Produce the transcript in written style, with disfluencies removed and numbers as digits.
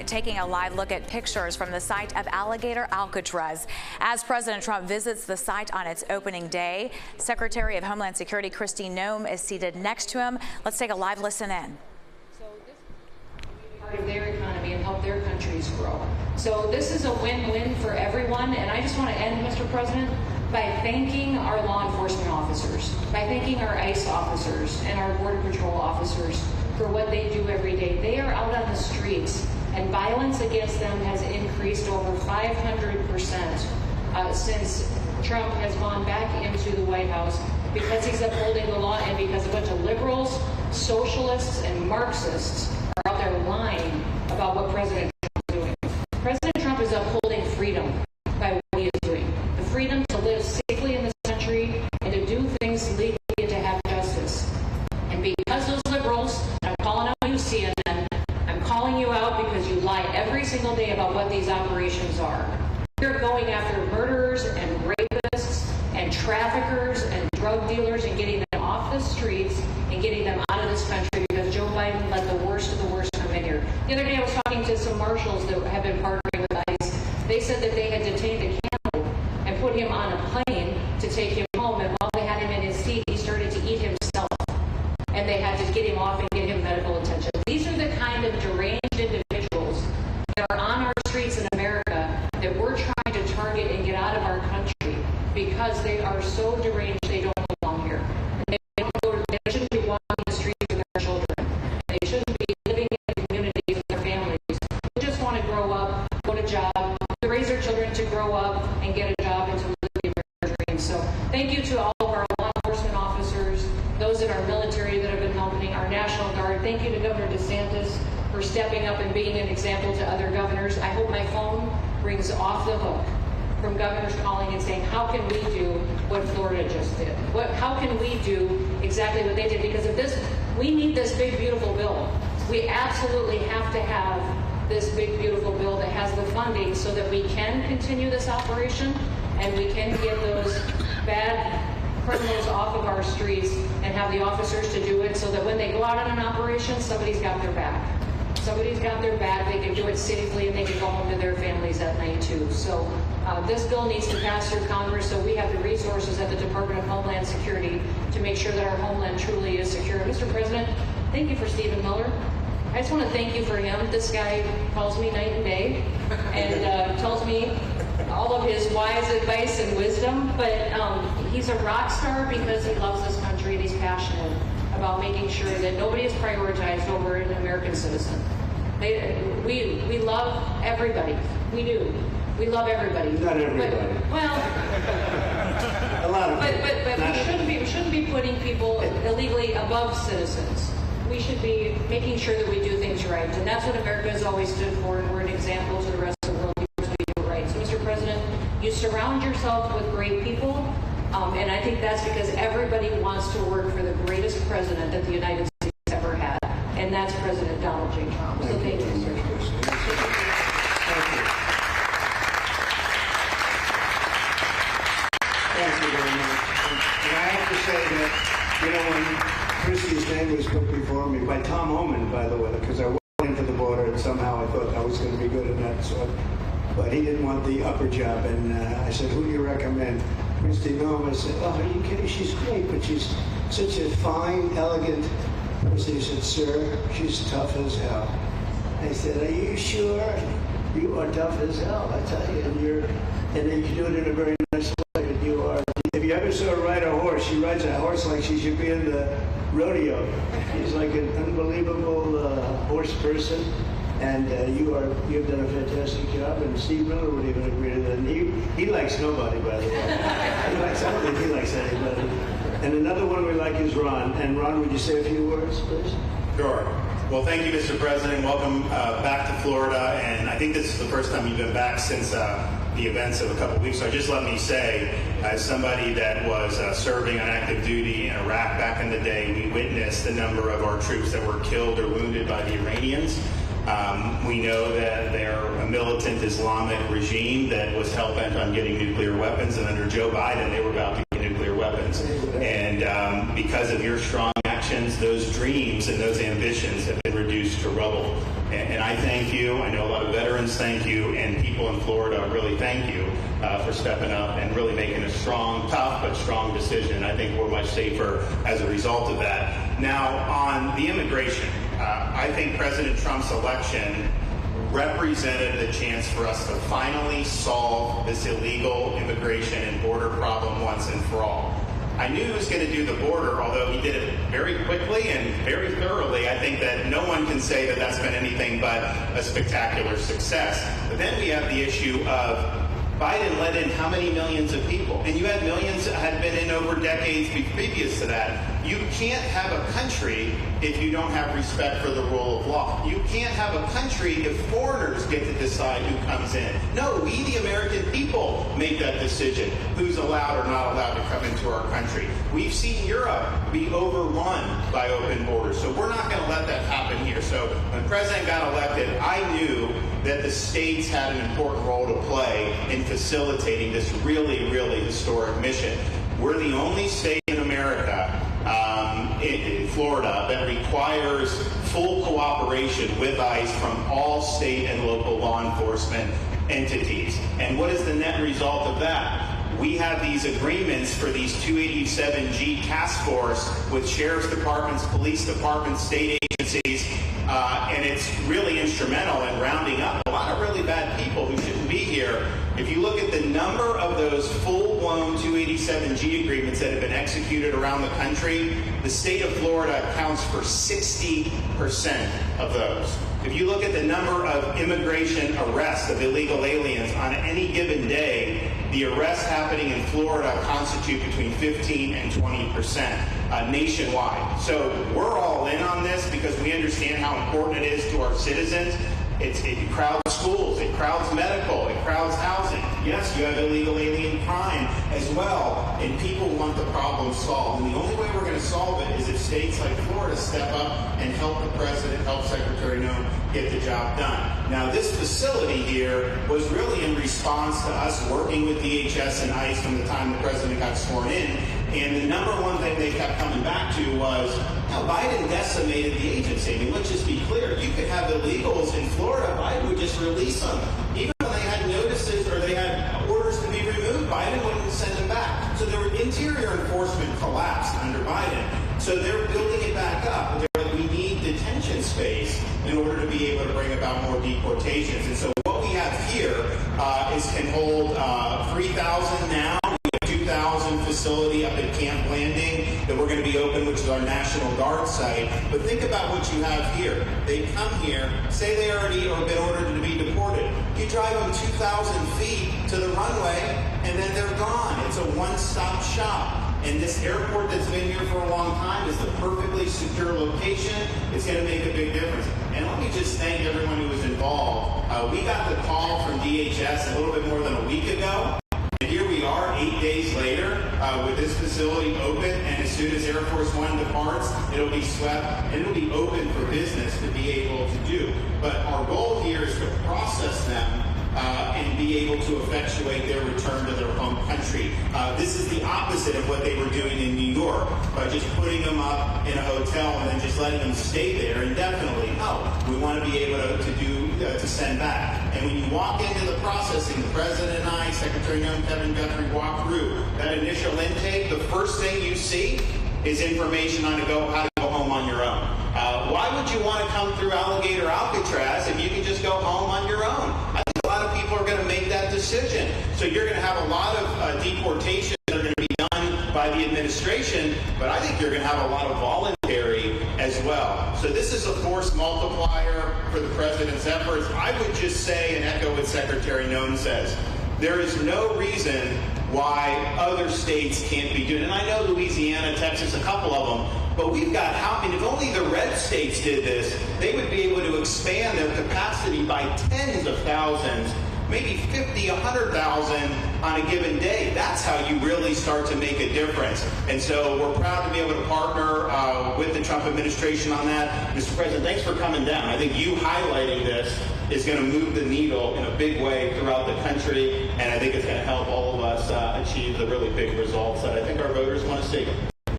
taking a live look at pictures from the site of Alligator Alcatraz. As President Trump visits the site on its opening day, Secretary of Homeland Security Kristi Noem is seated next to him. Let's take a live listen in. So this part of their economy and help their countries grow. So this is a win-win for everyone, and I just want to end, Mr. President, by thanking our law enforcement officers, by thanking our ICE officers and our Border Patrol officers for what they do every day. They are out on the streets, and violence against them has increased over 500% since Trump has gone back into the White House, because he's upholding the law and because a bunch of liberals, socialists, and Marxists are out there lying about what President Trump is doing. President Trump is upholding freedom by what he is doing. The freedom to live safely in this country and to do things legally and to have justice. And because those liberals, and I'm calling out you, CNN, I'm calling you out because you lie every single day about what these operations are. You're going after murderers and rapists and traffickers and drug dealers and getting them off the streets and getting them out of this country because Joe Biden let the worst of the worst come in here. The other day I was talking to some marshals that have been partnering with ICE. They said that they had detained a camel and put him on a plane to take him home, and while they had him in his seat, he started to eat himself. And they had to get him off and get him medical attention. These are the kind of deranged individuals that are on our streets in America that we're trying to target and get out of our country because they are so deranged they don't belong here. And they shouldn't be walking the streets with their children. They shouldn't be living in communities with their families. They just want to grow up, go to job, to raise their children to grow up and get a job and to live their dreams. So thank you to all of our law enforcement officers, those in our military that have been helping, our National Guard. Thank you to Governor DeSantis for stepping up and being an example to other governors. I hope my phone rings off the hook from governors calling and saying, how can we do what Florida just did? How can we do exactly what they did? Because if we need this big, beautiful bill. We absolutely have to have this big, beautiful bill that has the funding so that we can continue this operation and we can get those bad criminals off of our streets and have the officers to do it so that when they go out on an operation, somebody's got their back. Somebody's got their back, they can do it safely, and they can go home to their families at night too. So this bill needs to pass through Congress so we have the resources at the Department of Homeland Security to make sure that our homeland truly is secure. Mr. President, thank you for Stephen Miller. I just want to thank you for him. This guy calls me night and day and tells me all of his wise advice and wisdom, but he's a rock star because he loves this country and he's passionate about making sure that nobody is prioritized over an American citizen. We love everybody. We do. We love everybody. Not everybody. Well, a lot of people. But we shouldn't be putting people illegally above citizens. We should be making sure that we do things right, and that's what America has always stood for, and we're an example to the rest of the world because we do it right. So, Mr. President, you surround yourself with great people, and I think that's because everybody wants to work for the greatest president that the United States ever had, and that's President Donald J. Trump. So thank you, sir. Thank you very much. And I have to say that, when Kristi's name was put before me, by Tom Homeland, by the way, because I went into the border and somehow I thought I was going to be good in that sort. But he didn't want the upper job, and I said, who do you recommend? Kristi Noem. I said, oh, are you kidding? She's great, but she's such a fine, elegant person. He said, sir, she's tough as hell. I said, are you sure? You are tough as hell, I tell you. And then you do it in a very nice way. You are. If you ever saw her ride a horse, she rides a horse like she should be in the rodeo. She's like an unbelievable horse person. And you've done a fantastic job, and Steve Miller would even agree to that. And he likes nobody, by the way. I don't think he likes anybody. And another one we like is Ron. And Ron, would you say a few words, please? Sure. Well, thank you, Mr. President. Welcome back to Florida. And I think this is the first time you've been back since the events of a couple of weeks. So just let me say, as somebody that was serving on active duty in Iraq back in the day, we witnessed the number of our troops that were killed or wounded by the Iranians. We know that they're a militant Islamic regime that was hell-bent on getting nuclear weapons, and under Joe Biden, they were about to get nuclear weapons. And because of your strong action actions, those dreams, and those ambitions have been reduced to rubble. And I thank you. I know a lot of veterans thank you, and people in Florida really thank you for stepping up and really making a strong, tough, but strong decision. I think we're much safer as a result of that. Now, on the immigration, I think President Trump's election represented the chance for us to finally solve this illegal immigration and border problem once and for all. I knew he was going to do the border, although he did it very quickly and very thoroughly. I think that no one can say that that's been anything but a spectacular success. But then we have the issue of Biden let in how many millions of people? And you had millions that had been in over decades previous to that. You can't have a country if you don't have respect for the rule of law. You can't have a country if foreigners get to decide who comes in. No, we the American people make that decision, who's allowed or not allowed to come into our country. We've seen Europe be overrun by open borders, so we're not going to let that happen here. So when the president got elected, I knew that the states had an important role to play in facilitating this really, really historic mission. We're the only state in America, in Florida, that requires full cooperation with ICE from all state and local law enforcement entities. And what is the net result of that? We have these agreements for these 287G task force with sheriff's departments, police departments, state agencies, and it's really instrumental in rounding up a lot of really bad people who shouldn't be here. If you look at the number of those full-blown 287G agreements that have been executed around the country, the state of Florida accounts for 60% of those. If you look at the number of immigration arrests of illegal aliens on any given day, the arrests happening in Florida constitute between 15 and 20% nationwide. So we're all in on this because we understand how important it is to our citizens. It crowds schools, it crowds medical, it crowds housing. Yes, you have illegal alien crime as well, and people want the problem solved. And the only way we're going to solve it is if states like Florida step up and help the president, help Secretary Gnome get the job done. Now, this facility here was really in response to us working with DHS and ICE from the time the president got sworn in. And the number one thing they kept coming back to was, now, Biden decimated the agency. I mean, let's just be clear. You could have illegals in Florida. Biden would just release them. Even when they had notices or they had orders to be removed, Biden wouldn't send them back. So their interior enforcement collapsed under Biden. So they're building it back up. We need detention space in order to be able to bring about more deportations. And so what we have here can hold 3,000 now. 2,000 facility up at Camp Landing that we're going to be open, which is our National Guard site. But think about what you have here. They come here, say they already or been ordered to be deported. You drive them 2,000 feet to the runway, and then they're gone. It's a one-stop shop. And this airport that's been here for a long time is the perfectly secure location. It's going to make a big difference. And let me just thank everyone who was involved. We got the call from DHS a little bit more than a week ago. And here we are 8 days later with this facility open, and as soon as Air Force One departs, it'll be swept and it'll be open for business to be able to do. But our goal here is to process them and be able to effectuate their return to their home country. This is the opposite of what they were doing in New York by just putting them up in a hotel and then just letting them stay there indefinitely. No, we want to be able to send back. And when you walk into the processing, the President and I, Secretary Noem, Kevin Guthrie, walk through that initial intake, the first thing you see is information on how to go home on your own. Why would you want to come through Alligator Alcatraz if you can just go home on your own? I think a lot of people are going to make that decision. So you're going to have a lot of deportations that are going to be done by the administration, but I think you're going to have a lot of voluntary as well. So this is a force multiplier for the president's efforts. I would just say and echo what Secretary Noem says. There is no reason why other states can't be doing it. And I know Louisiana, Texas, a couple of them, but we've got if only the red states did this, they would be able to expand their capacity by tens of thousands, maybe 50, 100,000 on a given day. That's how you really start to make a difference. And so we're proud to be able to partner with the Trump administration on that. Mr. President, thanks for coming down. I think you highlighting this is going to move the needle in a big way throughout the country, and I think it's going to help all of us achieve the really big results that I think our voters want to see.